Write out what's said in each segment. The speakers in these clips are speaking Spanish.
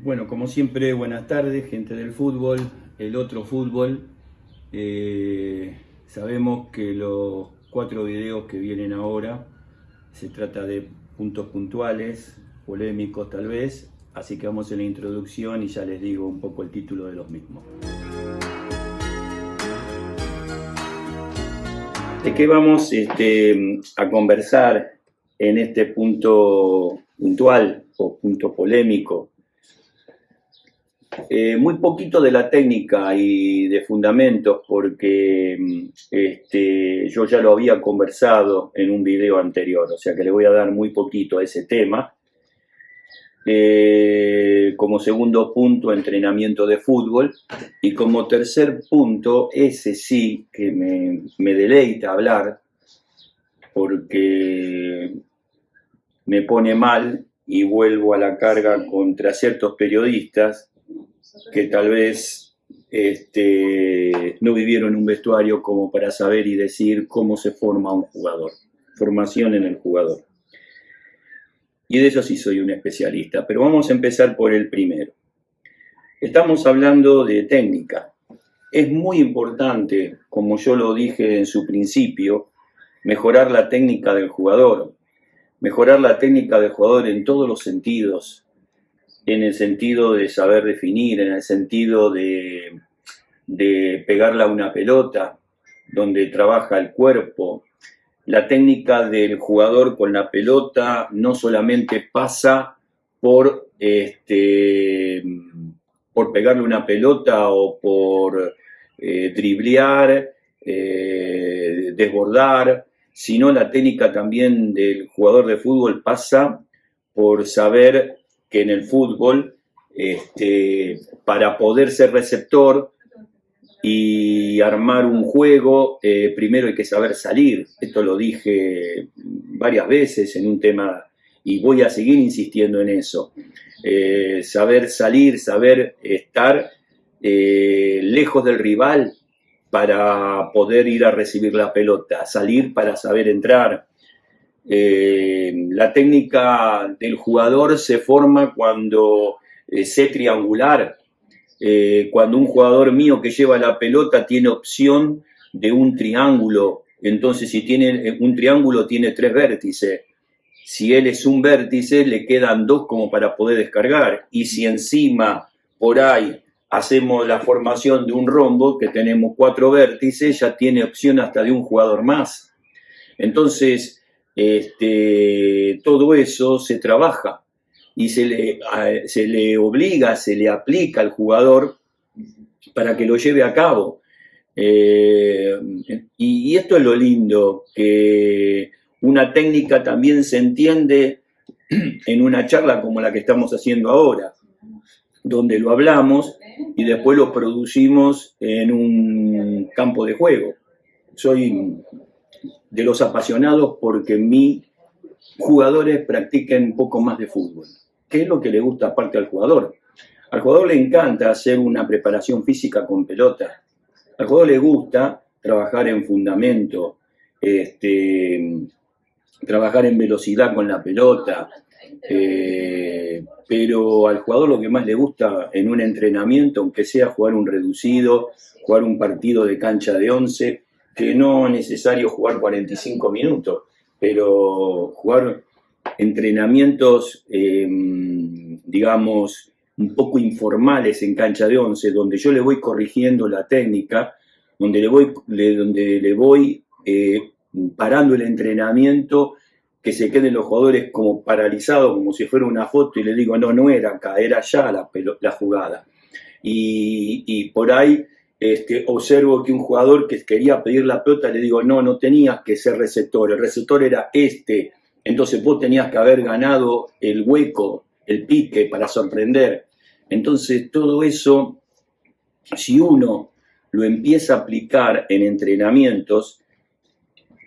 Bueno, como siempre, buenas tardes, gente del fútbol, el otro fútbol. Sabemos que los 4 videos que vienen ahora se trata de puntos puntuales, polémicos tal vez, así que vamos en la introducción y ya les digo un poco el título de los mismos. ¿De qué vamos a conversar en este punto puntual o punto polémico? Muy poquito de la técnica y de fundamentos porque yo ya lo había conversado en un video anterior, o sea que le voy a dar muy poquito a ese tema. Como segundo punto, entrenamiento de fútbol, y como tercer punto, ese sí que me deleita hablar porque me pone mal y vuelvo a la carga contra ciertos periodistas que tal vez no vivieron un vestuario como para saber y decir cómo se forma un jugador, formación en el jugador. Y de eso sí soy un especialista, pero vamos a empezar por el primero. Estamos hablando de técnica. Es muy importante, como yo lo dije en su principio, mejorar la técnica del jugador. Mejorar la técnica del jugador en todos los sentidos, en el sentido de saber definir, en el sentido de pegarla a una pelota, donde trabaja el cuerpo. La técnica del jugador con la pelota no solamente pasa por pegarle una pelota o por driblear, desbordar, sino la técnica también del jugador de fútbol pasa por saber que en el fútbol, para poder ser receptor y armar un juego, primero hay que saber salir. Esto lo dije varias veces en un tema y voy a seguir insistiendo en eso. Saber salir, saber estar lejos del rival para poder ir a recibir la pelota, salir para saber entrar. La técnica del jugador se forma cuando sé triangular, cuando un jugador mío que lleva la pelota tiene opción de un triángulo. Entonces, si tiene un triángulo, tiene 3 vértices. Si él es un vértice, le quedan 2 como para poder descargar. Y si encima, por ahí, hacemos la formación de un rombo, que tenemos 4 vértices, ya tiene opción hasta de un jugador más. Entonces, todo eso se trabaja y se le obliga, se le aplica al jugador para que lo lleve a cabo. Y esto es lo lindo, que una técnica también se entiende en una charla como la que estamos haciendo ahora, donde lo hablamos y después lo producimos en un campo de juego. Soy de los apasionados porque mis jugadores practiquen un poco más de fútbol. ¿Qué es lo que le gusta aparte al jugador? Al jugador le encanta hacer una preparación física con pelota. Al jugador le gusta trabajar en fundamento, trabajar en velocidad con la pelota, pero al jugador lo que más le gusta en un entrenamiento, aunque sea jugar un reducido, jugar un partido de cancha de 11, que no es necesario jugar 45 minutos, pero jugar entrenamientos, digamos, un poco informales en cancha de 11, donde yo le voy corrigiendo la técnica, donde le voy parando el entrenamiento, que se queden los jugadores como paralizados, como si fuera una foto, y le digo, no era acá, era allá la jugada. Y por ahí observo que un jugador que quería pedir la pelota, le digo, no tenías que ser receptor, el receptor era entonces vos tenías que haber ganado el hueco, el pique para sorprender. Entonces todo eso, si uno lo empieza a aplicar en entrenamientos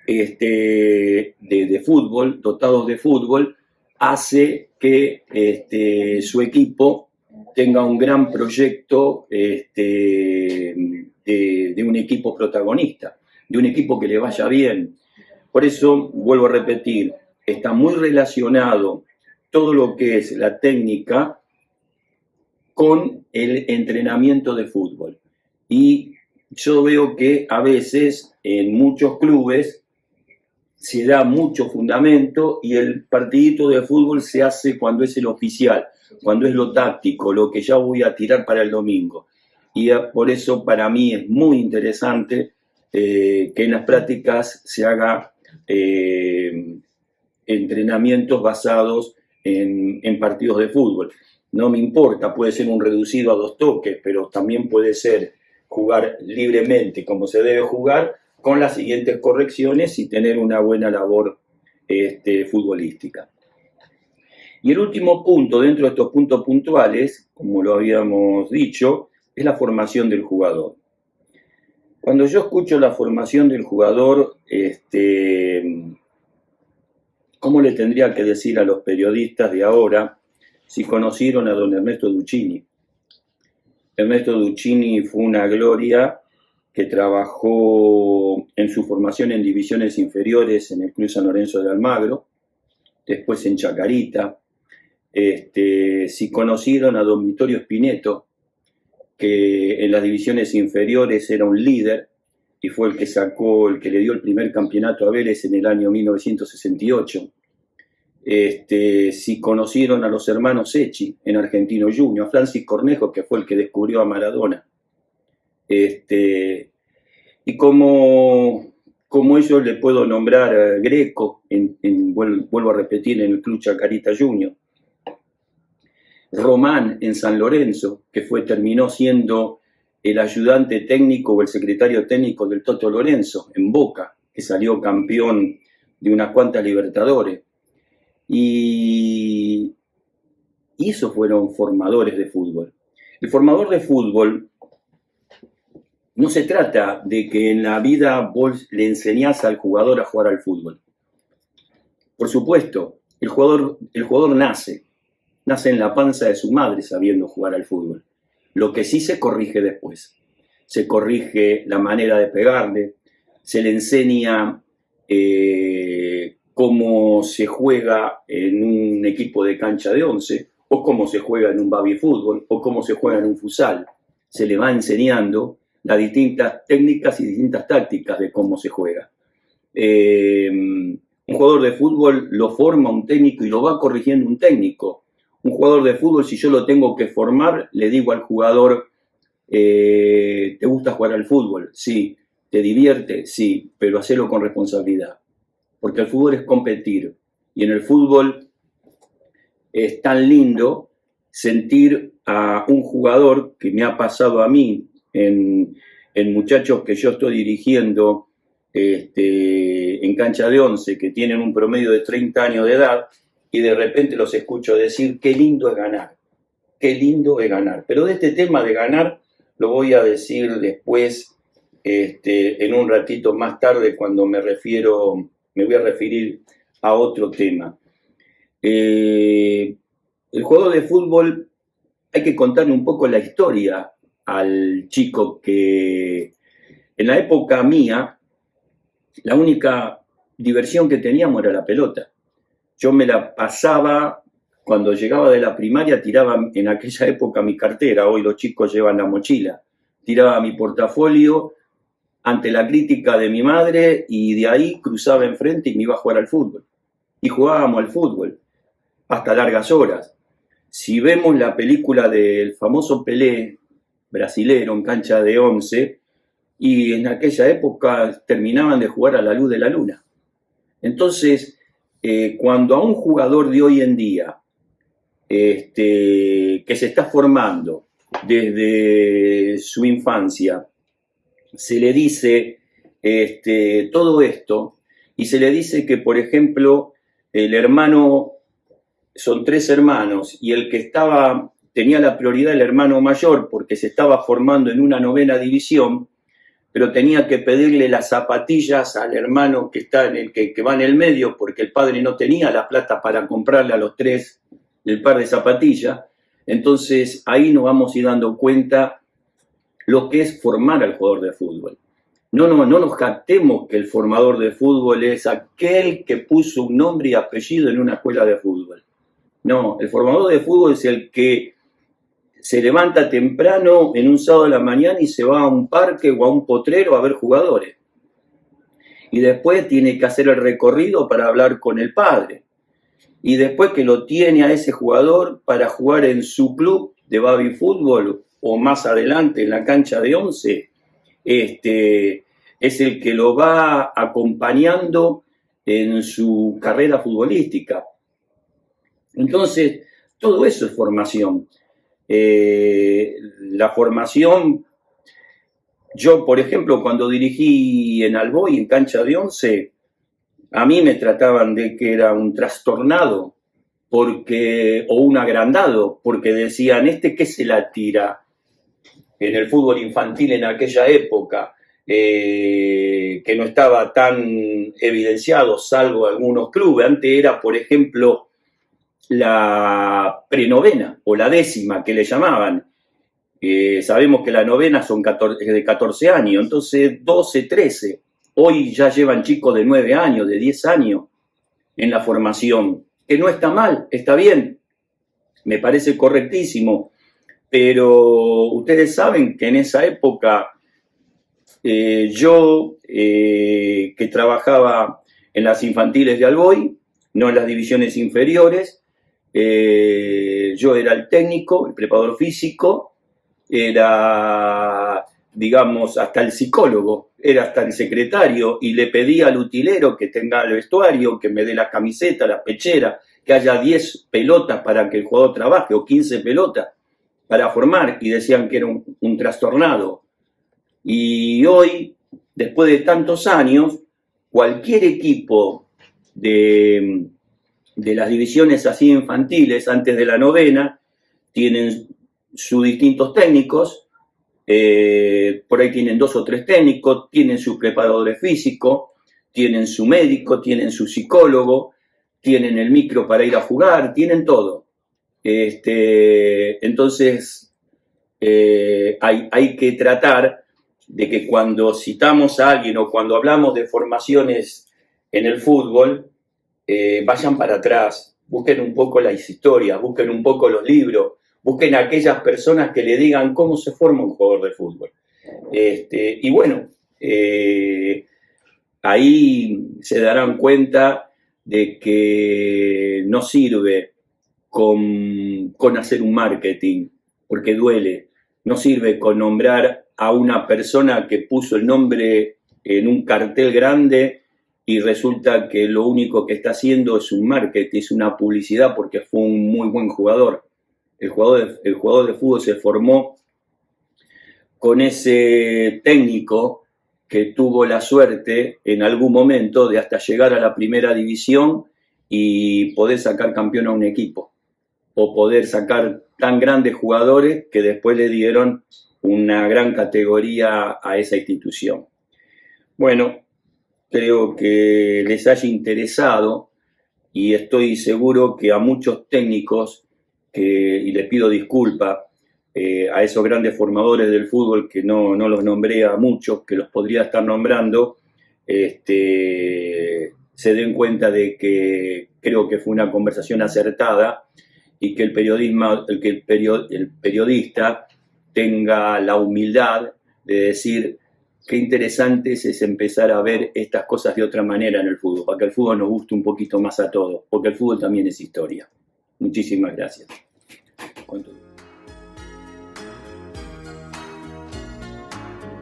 de fútbol, dotados de fútbol, hace que su tenga un gran proyecto de un equipo protagonista, de un equipo que le vaya bien. Por eso, vuelvo a repetir, está muy relacionado todo lo que es la técnica con el entrenamiento de fútbol. Y yo veo que a veces en muchos clubes se da mucho fundamento y el partidito de fútbol se hace cuando es el oficial, cuando es lo táctico, lo que ya voy a tirar para el domingo. Y por eso para mí es muy interesante que en las prácticas se haga entrenamientos basados en partidos de fútbol. No me importa, puede ser un reducido a 2 toques, pero también puede ser jugar libremente como se debe jugar, con las siguientes correcciones y tener una buena labor futbolística. Y el último punto, dentro de estos puntos puntuales, como lo habíamos dicho, es la formación del jugador. Cuando yo escucho la formación del jugador, ¿cómo le tendría que decir a los periodistas de ahora si conocieron a don Ernesto Duccini? Ernesto Duccini fue una gloria que trabajó en su formación en divisiones inferiores en el Club San Lorenzo de Almagro, después en Chacarita. Si conocieron a don Vittorio Spineto, que en las divisiones inferiores era un líder y fue el que le dio el primer campeonato a Vélez en el año 1968. Si conocieron a los hermanos Secchi en Argentino Junior, a Francis Cornejo, que fue el que descubrió a Maradona. Y como ellos le puedo nombrar Greco, vuelvo a repetir, en el Club Chacarita Junior. Román en San Lorenzo, que terminó siendo el ayudante técnico o el secretario técnico del Toto Lorenzo, en Boca, que salió campeón de unas cuantas Libertadores. Y esos fueron formadores de fútbol. El formador de fútbol no se trata de que en la vida vos le enseñás al jugador a jugar al fútbol. Por supuesto, el jugador nace en la panza de su madre sabiendo jugar al fútbol. Lo que sí se corrige después. Se corrige la manera de pegarle, se le enseña cómo se juega en un equipo de cancha de 11, o cómo se juega en un baby fútbol, o cómo se juega en un futsal. Se le va enseñando las distintas técnicas y distintas tácticas de cómo se juega. Un jugador de fútbol lo forma un técnico y lo va corrigiendo un técnico. Un jugador de fútbol, si yo lo tengo que formar, le digo al jugador, ¿te gusta jugar al fútbol? Sí. ¿Te divierte? Sí, pero hacelo con responsabilidad. Porque el fútbol es competir. Y en el fútbol es tan lindo sentir a un jugador, que me ha pasado a mí, en muchachos que yo estoy dirigiendo en cancha de 11, que tienen un promedio de 30 años de edad, y de repente los escucho decir, qué lindo es ganar, qué lindo es ganar. Pero de este tema de ganar lo voy a decir después, en un ratito más tarde, cuando me voy a referir a otro tema. El jugador de fútbol, hay que contarle un poco la historia al chico, que en la época mía, la única diversión que teníamos era la pelota. Yo me la pasaba, cuando llegaba de la primaria, tiraba en aquella época mi cartera, hoy los chicos llevan la mochila, tiraba mi portafolio ante la crítica de mi madre y de ahí cruzaba enfrente y me iba a jugar al fútbol. Y jugábamos al fútbol hasta largas horas. Si vemos la película del famoso Pelé, brasilero en cancha de 11, y en aquella época terminaban de jugar a la luz de la luna. Entonces, cuando a un jugador de hoy en día, que se está formando desde su infancia, se le dice todo esto, y se le dice que, por ejemplo, el hermano, son 3 hermanos, y el que tenía la prioridad el hermano mayor, porque se estaba formando en una 9ª división, pero tenía que pedirle las zapatillas al hermano que va en el medio, porque el padre no tenía la plata para comprarle a los 3 el par de zapatillas. Entonces ahí nos vamos a ir dando cuenta lo que es formar al jugador de fútbol. No nos jactemos que el formador de fútbol es aquel que puso un nombre y apellido en una escuela de fútbol. No, el formador de fútbol es el que se levanta temprano en un sábado de la mañana y se va a un parque o a un potrero a ver jugadores. Y después tiene que hacer el recorrido para hablar con el padre. Y después que lo tiene a ese jugador para jugar en su club de baby fútbol o más adelante en la cancha de 11, es el que lo va acompañando en su carrera futbolística. Entonces, todo eso es formación. La formación, yo por ejemplo cuando dirigí en Alboy, en cancha de 11, a mí me trataban de que era un trastornado o un agrandado, porque decían, ¿qué se la tira? En el fútbol infantil en aquella época, que no estaba tan evidenciado, salvo algunos clubes. Antes era, por ejemplo, la prenovena o la décima que le llamaban. Sabemos que la novena son de 14 años, entonces 12, 13. Hoy ya llevan chicos de 9 años, de 10 años en la formación, que no está mal, está bien, me parece correctísimo, pero ustedes saben que en esa época yo, que trabajaba en las infantiles de Alboy, no en las divisiones inferiores, yo era el técnico, el preparador físico, era, digamos, hasta el psicólogo, era hasta el secretario, y le pedía al utilero que tenga el vestuario, que me dé la camiseta, la pechera, que haya 10 pelotas para que el jugador trabaje, o 15 pelotas para formar, y decían que era un trastornado. Y hoy, después de tantos años, cualquier equipo de las divisiones así infantiles, antes de la novena, tienen sus distintos técnicos, por ahí tienen 2 o 3 técnicos, tienen sus preparadores físicos, tienen su médico, tienen su psicólogo, tienen el micro para ir a jugar, tienen todo. Entonces, hay que tratar de que cuando citamos a alguien o cuando hablamos de formaciones en el fútbol, vayan para atrás, busquen un poco las historias, busquen un poco los libros, busquen a aquellas personas que le digan cómo se forma un jugador de fútbol. Y bueno, ahí se darán cuenta de que no sirve con hacer un marketing, porque duele. No sirve con nombrar a una persona que puso el nombre en un cartel grande y resulta que lo único que está haciendo es un marketing, es una publicidad, porque fue un muy buen jugador. El jugador de fútbol se formó con ese técnico que tuvo la suerte en algún momento de hasta llegar a la primera división y poder sacar campeón a un equipo, o poder sacar tan grandes jugadores que después le dieron una gran categoría a esa institución. Bueno, creo que les haya interesado y estoy seguro que a muchos técnicos, y les pido disculpas a esos grandes formadores del fútbol que no los nombré a muchos, que los podría estar nombrando, se den cuenta de que creo que fue una conversación acertada y que el periodista tenga la humildad de decir qué interesante es empezar a ver estas cosas de otra manera en el fútbol, para que el fútbol nos guste un poquito más a todos, porque el fútbol también es historia. Muchísimas gracias.